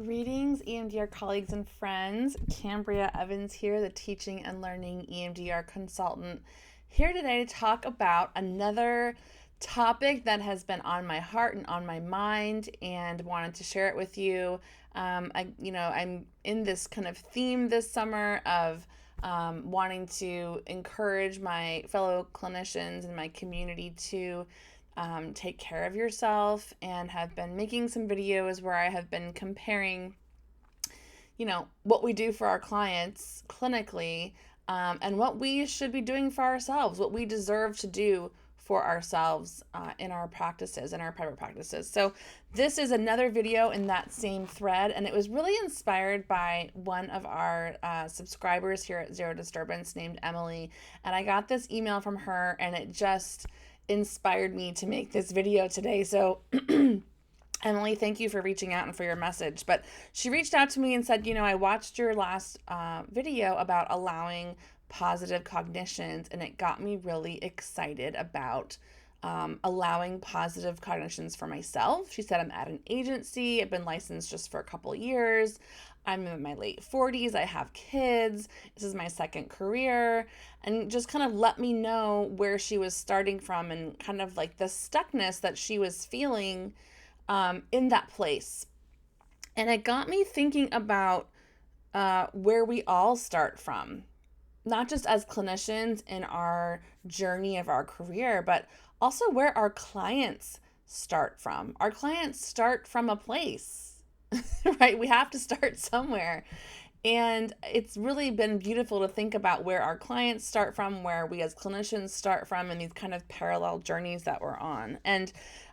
Greetings, EMDR colleagues and friends. Kambria Evans here, the teaching and learning EMDR consultant, here today to talk about another topic that has been on my heart and on my mind, and wanted to share it with you. I'm in this kind of theme this summer of wanting to encourage my fellow clinicians and my community to take care of yourself, and have been making some videos where I have been comparing, what we do for our clients clinically, and what we should be doing for ourselves, what we deserve to do for ourselves in our practices, in our private practices. So this is another video in that same thread, and it was really inspired by one of our subscribers here at Zero Disturbance named Emily, and I got this email from her, and it just inspired me to make this video today. So Emily, thank you for reaching out and for your message. But she reached out to me and said, I watched your last video about allowing positive cognitions, and it got me really excited about allowing positive cognitions for myself. She said, I'm at an agency. I've been licensed just for a couple of years. I'm in my late 40s. I have kids. This is my second career. And just kind of let me know where she was starting from, and kind of like the stuckness that she was feeling in that place. And it got me thinking about where we all start from, not just as clinicians in our journey of our career, but also where our clients start from. Our clients start from a place, right? We have to start somewhere. And it's really been beautiful to think about where our clients start from, where we as clinicians start from, and these kind of parallel journeys that we're on. And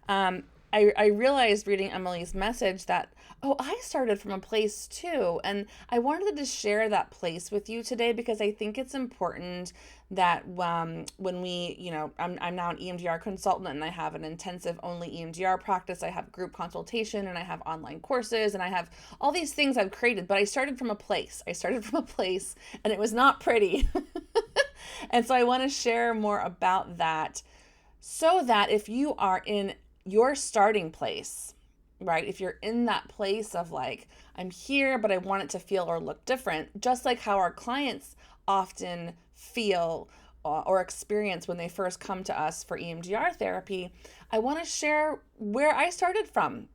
I realized reading Emily's message that, I started from a place too. And I wanted to share that place with you today, because I think it's important that when we, I'm now an EMDR consultant, and I have an intensive only EMDR practice. I have group consultation, and I have online courses, and I have all these things I've created, but I started from a place. And it was not pretty. And so I want to share more about that, so that if you are in your starting place, right? If you're in that place of like, I'm here, but I want it to feel or look different, just like how our clients often feel or experience when they first come to us for EMDR therapy, I want to share where I started from,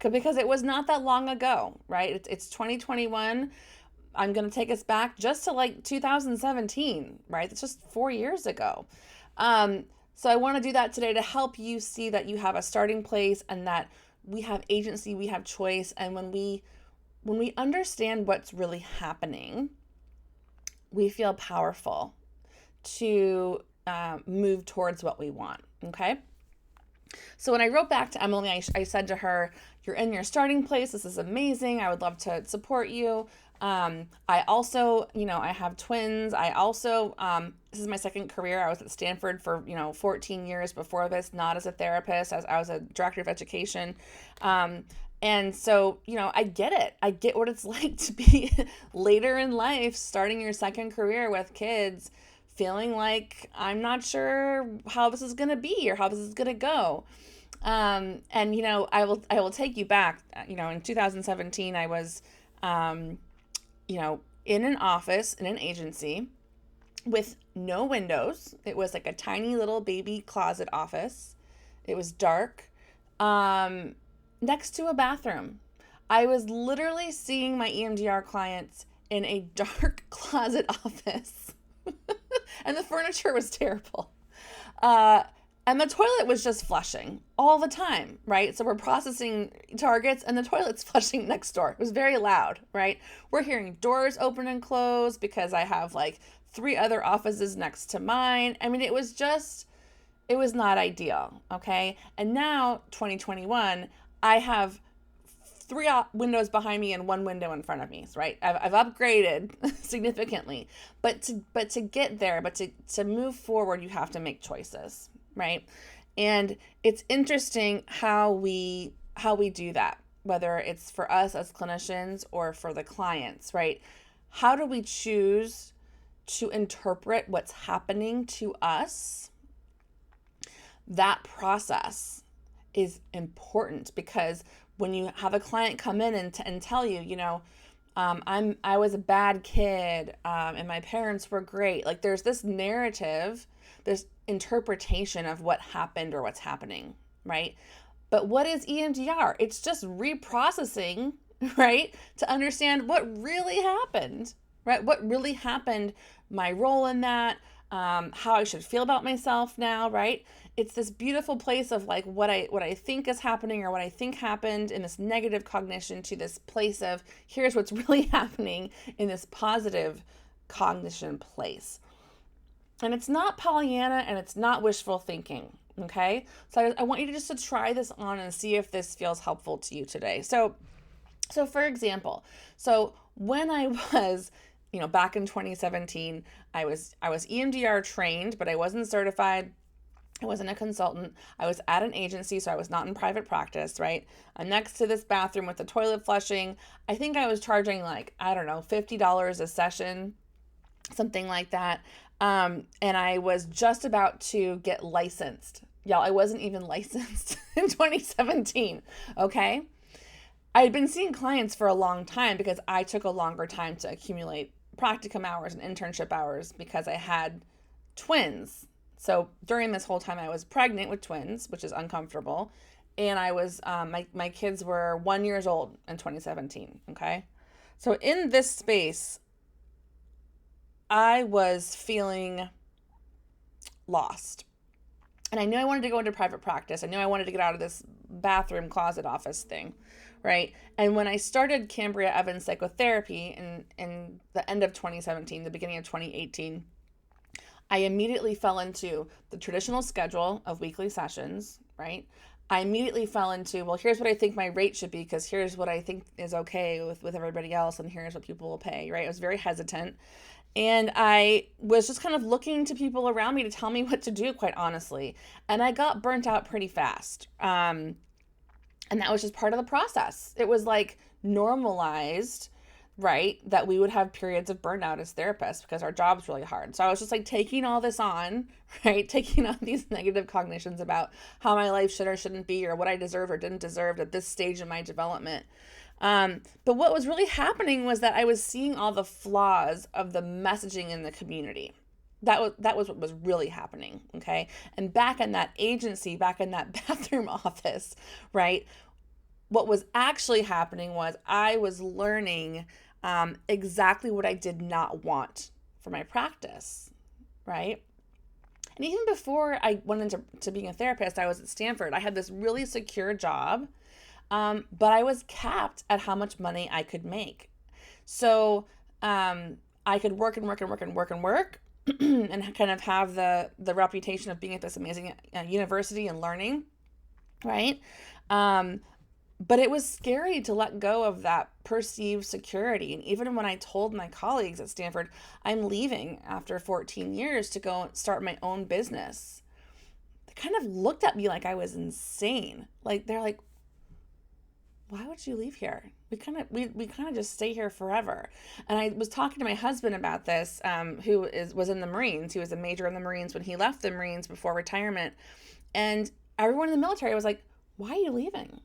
because it was not that long ago, right? It's 2021. I'm going to take us back just to like 2017, right? It's just 4 years ago. So I want to do that today to help you see that you have a starting place, and that we have agency, we have choice. And when we understand what's really happening, we feel powerful to move towards what we want. Okay. So when I wrote back to Emily, I said to her, you're in your starting place. This is amazing. I would love to support you. I also, I have twins. I also, this is my second career. I was at Stanford for, 14 years before this, not as a therapist, as I was a director of education. And so, I get it. I get what it's like to be later in life, starting your second career with kids, feeling like I'm not sure how this is going to be or how this is going to go. And, I will take you back, in 2017, I was, in an office, in an agency with no windows. It was like a tiny little baby closet office. It was dark, next to a bathroom. I was literally seeing my EMDR clients in a dark closet office, and the furniture was terrible. And the toilet was just flushing all the time, right? So we're processing targets, and the toilet's flushing next door. It was very loud, right? We're hearing doors open and close because I have like 3 other offices next to mine. I mean, it was not ideal, okay? And now, 2021, I have 3 windows behind me and 1 window in front of me, right? I've upgraded significantly, but to get there, to move forward, you have to make choices, right? And it's interesting how we do that, whether it's for us as clinicians or for the clients, right? How do we choose to interpret what's happening to us? That process is important, because when you have a client come in and tell you, I was a bad kid, and my parents were great. Like there's this narrative, this interpretation of what happened or what's happening, right? But what is EMDR? It's just reprocessing, right? To understand what really happened, right? What really happened, my role in that, how I should feel about myself now, right? It's this beautiful place of like what I think is happening or what I think happened in this negative cognition to this place of here's what's really happening in this positive cognition place. And it's not Pollyanna and it's not wishful thinking. Okay. So I want you to just to try this on and see if this feels helpful to you today. So for example, when I was, back in 2017, I was EMDR trained, but I wasn't certified. I wasn't a consultant. I was at an agency, so I was not in private practice, right? I'm next to this bathroom with the toilet flushing. I think I was charging like, I don't know, $50 a session, something like that. And I was just about to get licensed. Y'all, I wasn't even licensed in 2017, okay? I had been seeing clients for a long time because I took a longer time to accumulate practicum hours and internship hours because I had twins. So during this whole time I was pregnant with twins, which is uncomfortable. And I was, my kids were 1 year old in 2017. Okay. So in this space, I was feeling lost. And I knew I wanted to go into private practice. I knew I wanted to get out of this bathroom closet office thing, right? And when I started Kambria Evans psychotherapy in the end of 2017, the beginning of 2018, I immediately fell into the traditional schedule of weekly sessions, right? I immediately fell into, well, here's what I think my rate should be because here's what I think is okay with everybody else and here's what people will pay, right? I was very hesitant. And I was just kind of looking to people around me to tell me what to do, quite honestly. And I got burnt out pretty fast. And that was just part of the process. It was like normalized, right, that we would have periods of burnout as therapists because our job's really hard. So I was just like taking all this on, right, taking on these negative cognitions about how my life should or shouldn't be or what I deserved or didn't deserve at this stage in my development. But what was really happening was that I was seeing all the flaws of the messaging in the community. That was what was really happening, okay? And back in that agency, back in that bathroom office, right, what was actually happening was I was learning exactly what I did not want for my practice, right? And even before I went into being a therapist, I was at Stanford. I had this really secure job, but I was capped at how much money I could make. So I could work and work and work and work and work and kind of have the reputation of being at this amazing university and learning, right? But it was scary to let go of that perceived security. And even when I told my colleagues at Stanford, I'm leaving after 14 years to go start my own business, they kind of looked at me like I was insane. Like, they're like, why would you leave here? We kind of just stay here forever. And I was talking to my husband about this, who was in the Marines. He was a major in the Marines when he left the Marines before retirement. And everyone in the military was like, why are you leaving?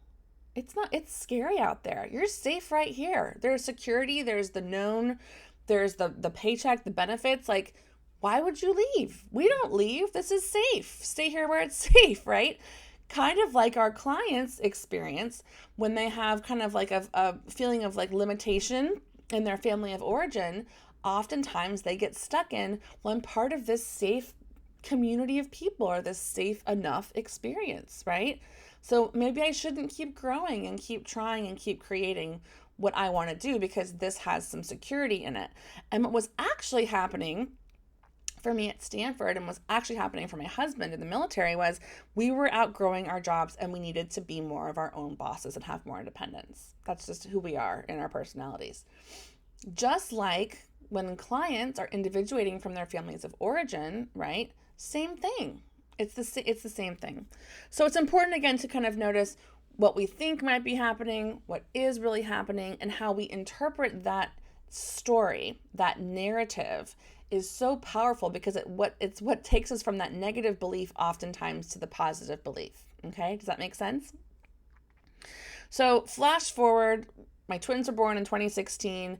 It's scary out there. You're safe right here. There's security, there's the known, there's the paycheck, the benefits. Like, why would you leave? We don't leave. This is safe. Stay here where it's safe, right? Kind of like our clients experience when they have kind of like a feeling of like limitation in their family of origin. Oftentimes they get stuck in one part of this safe community of people or this safe enough experience, right? So maybe I shouldn't keep growing and keep trying and keep creating what I want to do because this has some security in it. And what was actually happening for me at Stanford and was actually happening for my husband in the military was we were outgrowing our jobs and we needed to be more of our own bosses and have more independence. That's just who we are in our personalities. Just like when clients are individuating from their families of origin, right? Same thing. It's the same thing. So it's important, again, to kind of notice what we think might be happening, what is really happening, and how we interpret that story, that narrative is so powerful because it's what takes us from that negative belief oftentimes to the positive belief. Okay, does that make sense? So flash forward, my twins were born in 2016.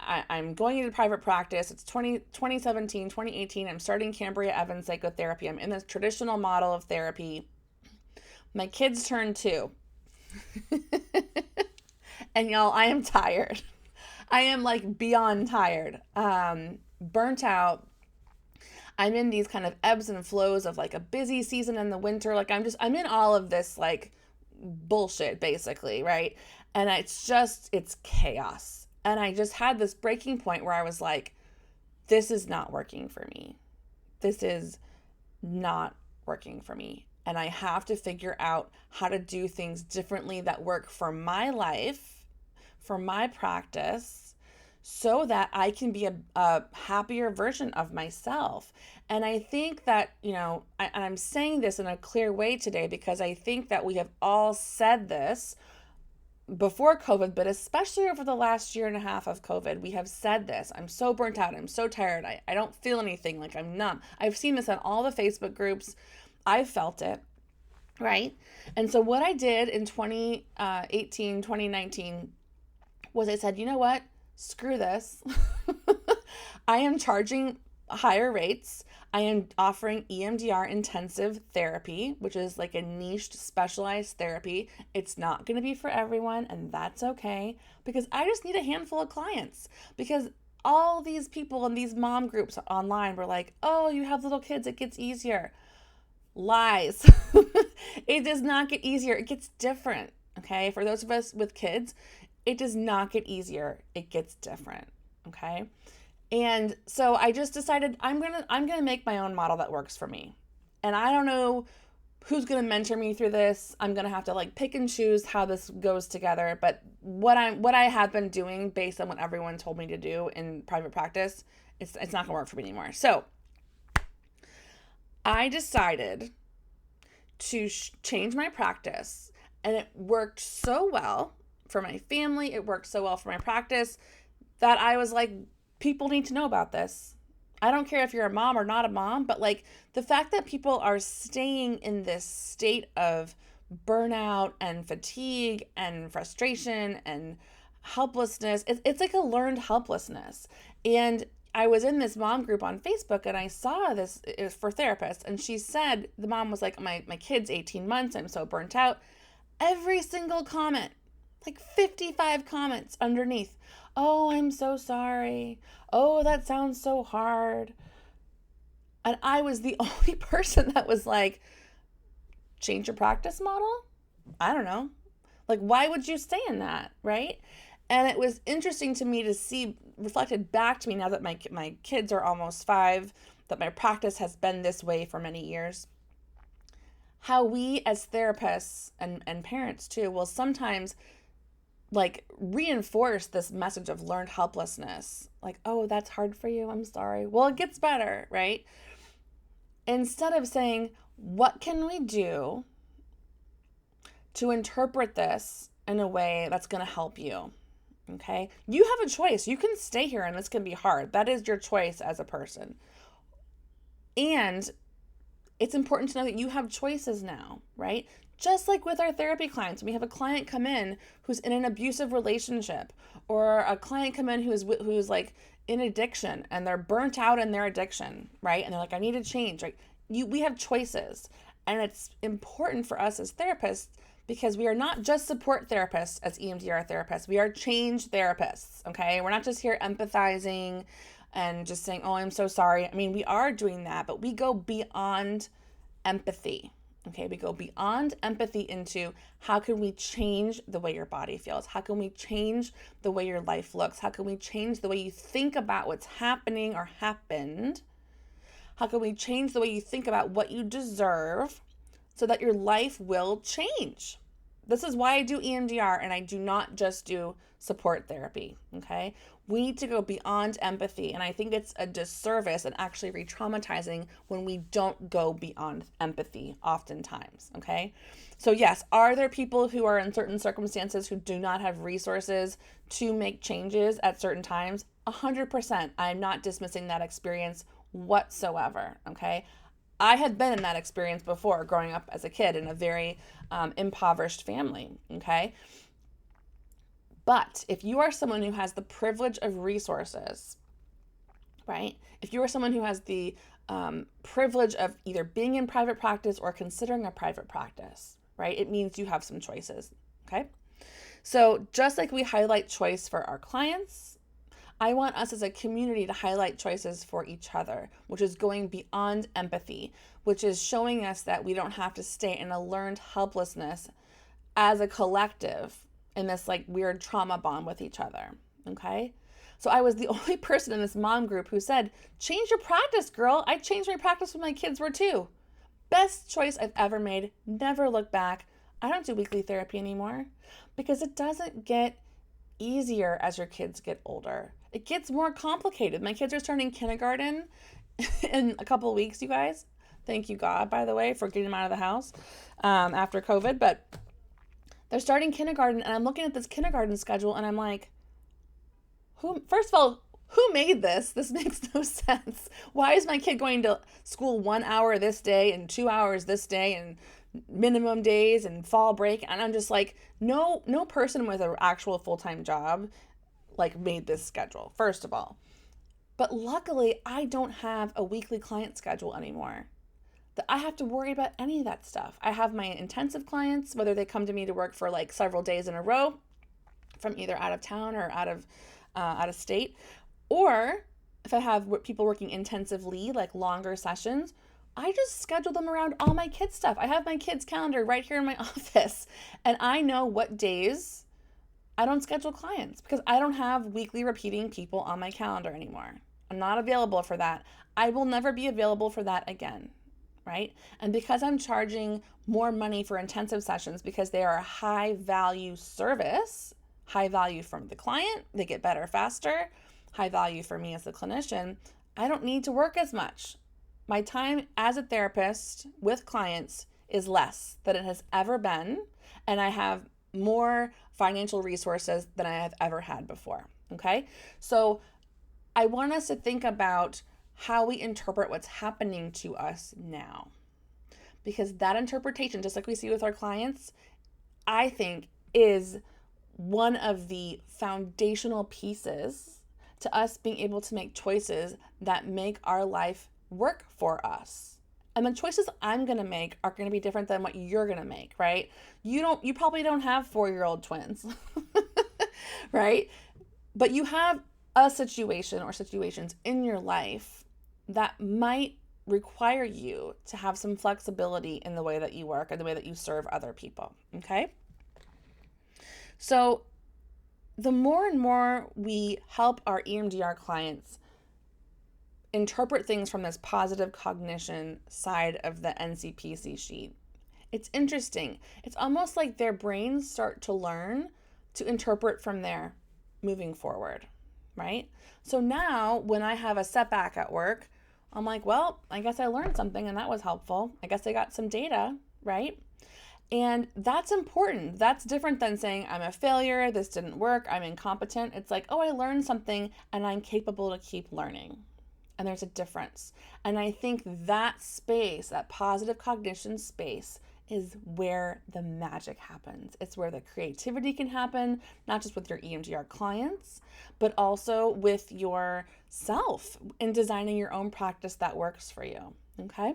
I'm going into private practice. It's 2017, 2018. I'm starting Kambria Evans psychotherapy. I'm in this traditional model of therapy. My kids turned 2. And y'all, I am tired. I am like beyond tired. Burnt out. I'm in these kind of ebbs and flows of like a busy season in the winter. Like I'm in all of this like bullshit basically, right? And it's chaos. And I just had this breaking point where I was like, this is not working for me. This is not working for me. And I have to figure out how to do things differently that work for my life, for my practice, so that I can be a happier version of myself. And I think that, I'm saying this in a clear way today because I think that we have all said this before COVID, but especially over the last year and a half of COVID, we have said this. I'm so burnt out. I'm so tired. I don't feel anything, like I'm numb. I've seen this on all the Facebook groups. I've felt it, right? And so what I did in 2018, 2019 was I said, you know what? Screw this. I am charging higher rates. I am offering EMDR intensive therapy, which is like a niched specialized therapy. It's not going to be for everyone, and that's okay, because I just need a handful of clients. Because all these people in these mom groups online were like, oh, you have little kids, it gets easier. Lies. It does not get easier. It gets different. Okay. For those of us with kids, it does not get easier. It gets different. Okay. And so I just decided I'm gonna make my own model that works for me. And I don't know who's gonna mentor me through this. I'm gonna have to like pick and choose how this goes together. But what I have been doing based on what everyone told me to do in private practice, it's not gonna work for me anymore. So I decided to change my practice, and it worked so well for my family. It worked so well for my practice that I was like, people need to know about this. I don't care if you're a mom or not a mom, but like the fact that people are staying in this state of burnout and fatigue and frustration and helplessness, it's like a learned helplessness. And I was in this mom group on Facebook and I saw this, it was for therapists, and she said, the mom was like, my kid's 18 months, I'm so burnt out. Every single comment, like 55 comments underneath. Oh, I'm so sorry. Oh, that sounds so hard. And I was the only person that was like, change your practice model? I don't know. Like, why would you stay in that, right? And it was interesting to me to see reflected back to me now that my kids are almost 5, that my practice has been this way for many years. How we as therapists and parents too will sometimes like reinforce this message of learned helplessness. Like, oh, that's hard for you. I'm sorry. Well, it gets better, right? Instead of saying, what can we do to interpret this in a way that's going to help you? Okay. You have a choice. You can stay here and this can be hard. That is your choice as a person. And it's important to know that you have choices now, right? Just like with our therapy clients, we have a client come in who's in an abusive relationship, or a client come in who's like in addiction and they're burnt out in their addiction, right? And they're like, I need to change, right? We have choices, and it's important for us as therapists because we are not just support therapists as EMDR therapists. We are change therapists, okay? We're not just here empathizing and just saying, oh, I'm so sorry. I mean, we are doing that, but we go beyond empathy. Okay, we go beyond empathy into how can we change the way your body feels? How can we change the way your life looks? How can we change the way you think about what's happening or happened? How can we change the way you think about what you deserve so that your life will change? This is why I do EMDR and I do not just do support therapy, okay? We need to go beyond empathy, and I think it's a disservice and actually re-traumatizing when we don't go beyond empathy oftentimes, okay? So yes, are there people who are in certain circumstances who do not have resources to make changes at certain times? 100%. I'm not dismissing that experience whatsoever, okay? I had been in that experience before growing up as a kid in a very impoverished family, okay? But if you are someone who has the privilege of resources, right? If you are someone who has the privilege of either being in private practice or considering a private practice, right? It means you have some choices, okay? So just like we highlight choice for our clients, I want us as a community to highlight choices for each other, which is going beyond empathy, which is showing us that we don't have to stay in a learned helplessness as a collective in this like weird trauma bond with each other, okay? So I was the only person in this mom group who said, change your practice, girl. I changed my practice when my kids were 2. Best choice I've ever made. Never look back. I don't do weekly therapy anymore because it doesn't get easier as your kids get older. It gets more complicated. My kids are starting kindergarten in a couple of weeks, you guys. Thank you, God, by the way, for getting them out of the house after COVID. But they're starting kindergarten, and I'm looking at this kindergarten schedule, and I'm like, first of all, who made this? This makes no sense. Why is my kid going to school 1 hour this day and 2 hours this day and minimum days and fall break? And I'm just like, no person with an actual full-time job like made this schedule, first of all. But luckily, I don't have a weekly client schedule anymore that I have to worry about any of that stuff. I have my intensive clients, whether they come to me to work for like several days in a row from either out of town or out of state, or if I have people working intensively, like longer sessions, I just schedule them around all my kids' stuff. I have my kids' calendar right here in my office, and I know what days I don't schedule clients because I don't have weekly repeating people on my calendar anymore. I'm not available for that. I will never be available for that again, right? And because I'm charging more money for intensive sessions because they are a high value service, high value from the client, they get better faster, high value for me as a clinician, I don't need to work as much. My time as a therapist with clients is less than it has ever been, and I have more financial resources than I have ever had before, okay? So I want us to think about how we interpret what's happening to us now, because that interpretation, just like we see with our clients, I think is one of the foundational pieces to us being able to make choices that make our life work for us. And the choices I'm going to make are going to be different than what you're going to make, right? You probably don't have 4-year-old twins, right? But you have a situation or situations in your life that might require you to have some flexibility in the way that you work and the way that you serve other people, okay? So the more and more we help our EMDR clients interpret things from this positive cognition side of the NCPC sheet, it's interesting. It's almost like their brains start to learn to interpret from there moving forward, right? So now when I have a setback at work, I'm like, well, I guess I learned something and that was helpful. I guess I got some data, right? And that's important. That's different than saying I'm a failure, this didn't work, I'm incompetent. It's like, oh, I learned something and I'm capable to keep learning. And there's a difference. And I think that space, that positive cognition space, is where the magic happens. It's where the creativity can happen, not just with your EMDR clients, but also with yourself in designing your own practice that works for you. Okay?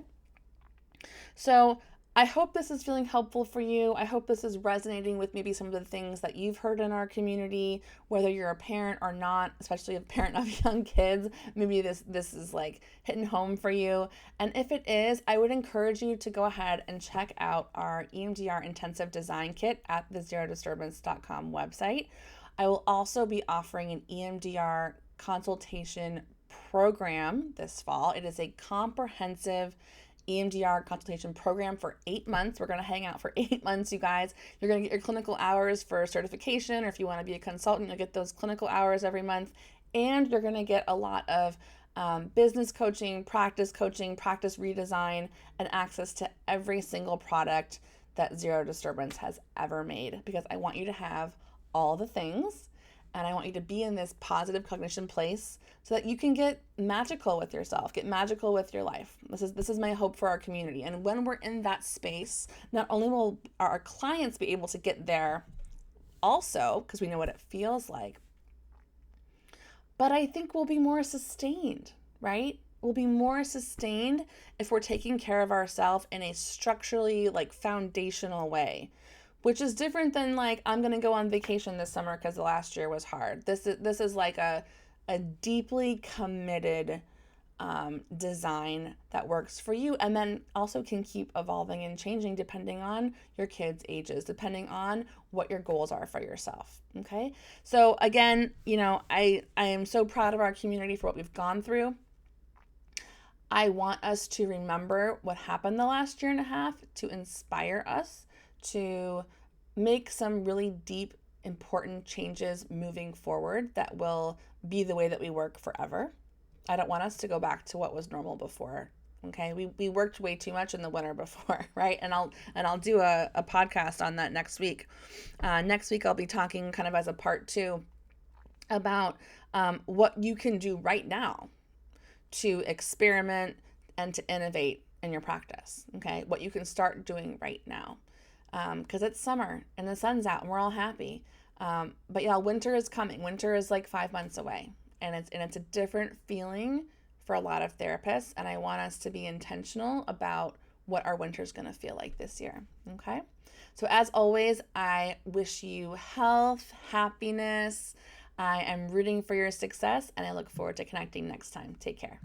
So I hope this is feeling helpful for you. I hope this is resonating with maybe some of the things that you've heard in our community, whether you're a parent or not, especially a parent of young kids. Maybe this is like hitting home for you. And if it is, I would encourage you to go ahead and check out our EMDR Intensive Design Kit at the ZeroDisturbance.com website. I will also be offering an EMDR consultation program this fall. It is a comprehensive EMDR consultation program for 8 months. We're going to hang out for 8 months, you guys. You're going to get your clinical hours for certification, or if you want to be a consultant, you'll get those clinical hours every month. And you're going to get a lot of business coaching, practice redesign, and access to every single product that Zero Disturbance has ever made, because I want you to have all the things, and I want you to be in this positive cognition place so that you can get magical with yourself, get magical with your life. This is my hope for our community. And when we're in that space, not only will our clients be able to get there also because we know what it feels like. But I think we'll be more sustained, right? We'll be more sustained if we're taking care of ourselves in a structurally, like, foundational way, which is different than, like, I'm going to go on vacation this summer because the last year was hard. This is like a deeply committed design that works for you, and then also can keep evolving and changing depending on your kids' ages, depending on what your goals are for yourself. Okay, so again, I am so proud of our community for what we've gone through. I want us to remember what happened the last year and a half to inspire us to make some really deep, important changes moving forward that will be the way that we work forever. I don't want us to go back to what was normal before. Okay, we worked way too much in the winter before, right? And I'll do a podcast on that next week. Next week I'll be talking kind of as a part 2 about what you can do right now to experiment and to innovate in your practice. Okay, what you can start doing right now, because it's summer and the sun's out and we're all happy. But yeah, winter is coming. Winter is like 5 months away, and it's a different feeling for a lot of therapists. And I want us to be intentional about what our winter is going to feel like this year. Okay, so as always, I wish you health, happiness. I am rooting for your success, and I look forward to connecting next time. Take care.